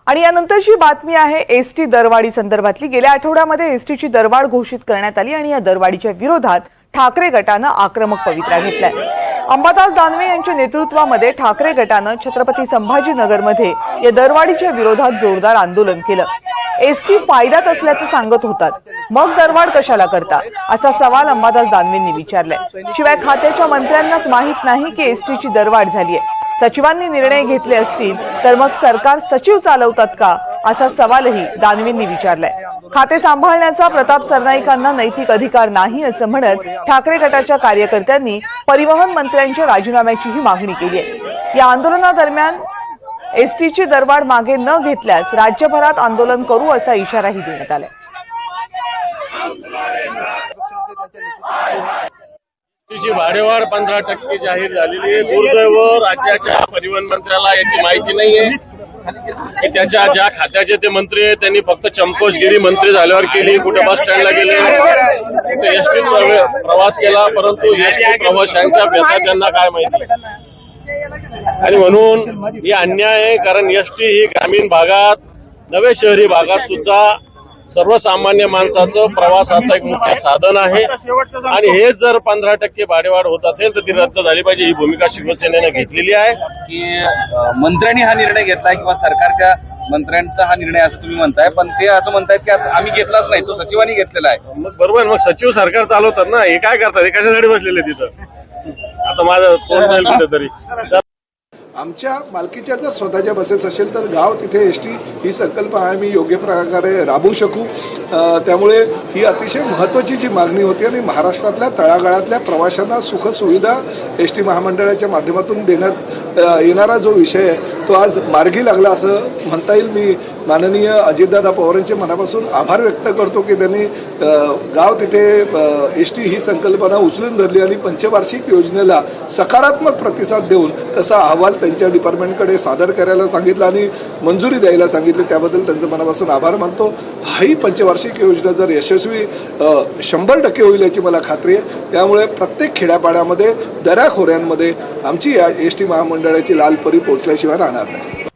आणि यानंतरची बातमी आहे एसटी दरवाढी संदर्भातली। गेल्या आठवड्यामध्ये एसटीची दरवाढ घोषित करण्यात आली आणि या दरवाढीच्या विरोधात ठाकरे गटाने आक्रमक पवित्रा घेतलाय। अंबादास दानवे यांच्या नेतृत्वामध्ये ठाकरे गटाने छत्रपती संभाजीनगरमध्ये या दरवाढीच्या विरोधात जोरदार आंदोलन केलं। एसटी फायद्यात असल्याचं सांगत होतात, मग दरवाढ कशाला करता असा सवाल अंबादास दानवेंनी विचारलाय। शिवाय खात्याच्या मंत्र्यांनाच माहित नाही की एसटीची दरवाढ झालीय। सचिवांनी निर्णय घेतले असतील तर मग सरकार सचिव चालवतात का असा सवालही दानवेंनी विचारलाय। खाते सांभाळण्याचा प्रताप सरनाईकांना नैतिक अधिकार नाही असं म्हणत ठाकरे गटाच्या कार्यकर्त्यांनी परिवहन मंत्र्यांच्या राजीनाम्याचीही मागणी केली आहे। या आंदोलनादरम्यान एसटीची दरवाढ मागे न घेतल्यास राज्यभरात आंदोलन करू असा इशाराही देण्यात आलाय। ची भाडेवाढ 15% जाहीर झालेली आहे। दुर्दैव राज्याच्या परिवहन मंत्र्याला याची माहिती नाहीये की त्याच्या ज्या खात्याचे ते मंत्री आहेत त्यांनी फक्त चमकोशगिरी मंत्री झाल्यावर केली। कुठे बस स्टँडला गेले, एसटीत प्रवास केला, परंतु एसटी प्रवाशांच्या व्यथा त्यांना काय माहिती। आणि म्हणून ही अन्याय आहे, कारण एसटी ही ग्रामीण भागात नवे शहरी भागात सुद्धा सर्वसामान्य माणसाचं प्रवासाचं एक मुख्य साधन आहे। आणि हे जर 15% भाडेवाढ होत असेल तर ती रद्द झाली पाहिजे, ही भूमिका शिवसेनेने घेतलेली आहे। की मंत्र्यांनी हा निर्णय घेतलाय किंवा सरकारच्या मंत्र्यांचा हा निर्णय असं तुम्ही म्हणताय, पण ते असं म्हणतायत की आम्ही घेतलाच नाही, तो सचिवांनी घेतलेला आहे। मग बरोबर, मग सचिव सरकार चालवतात ना, हे काय करतात, हे कशासाठी बसलेले तिथं? आता माझं तोंड जाईल कुठेतरी। आमच्या मालकीच्या जर स्वतःच्या बसेस असेल तर गाव तिथे एसटी ही संकल्पना आम्ही योग्य प्रकारे राबवू शकू। त्यामुळे ही अतिशय महत्त्वाची जी मागणी होती आणि महाराष्ट्रातल्या तळागाळातल्या प्रवाशांना सुखसुविधा एसटी महामंडळाच्या माध्यमातून देण्यात येणारा जो विषय आहे तो आज मार्गी लागला असं म्हणता येईल। मी माननीय अजितदादा पवारांचे मनापासून आभार व्यक्त करतो की त्यांनी गाव तिथे एसटी ही संकल्पना उचलून धरली आणि पंचवार्षिक योजनेला सकारात्मक प्रतिसाद देऊन तसा अहवाल त्यांच्या डिपार्टमेंटकडे सादर करायला सांगितलं आणि मंजुरी द्यायला सांगितली। त्याबद्दल त्यांचं मनापासून आभार मानतो। ही पंचवार्षिक योजना जर यशस्वी 100% होईल याची मला खात्री आहे। त्यामुळे प्रत्येक खेड्यापाड्यामध्ये दऱ्याखोऱ्यांमध्ये आमची या एसटी महामंडळाची लाल परी पोहोचल्याशिवाय राहणार नाही।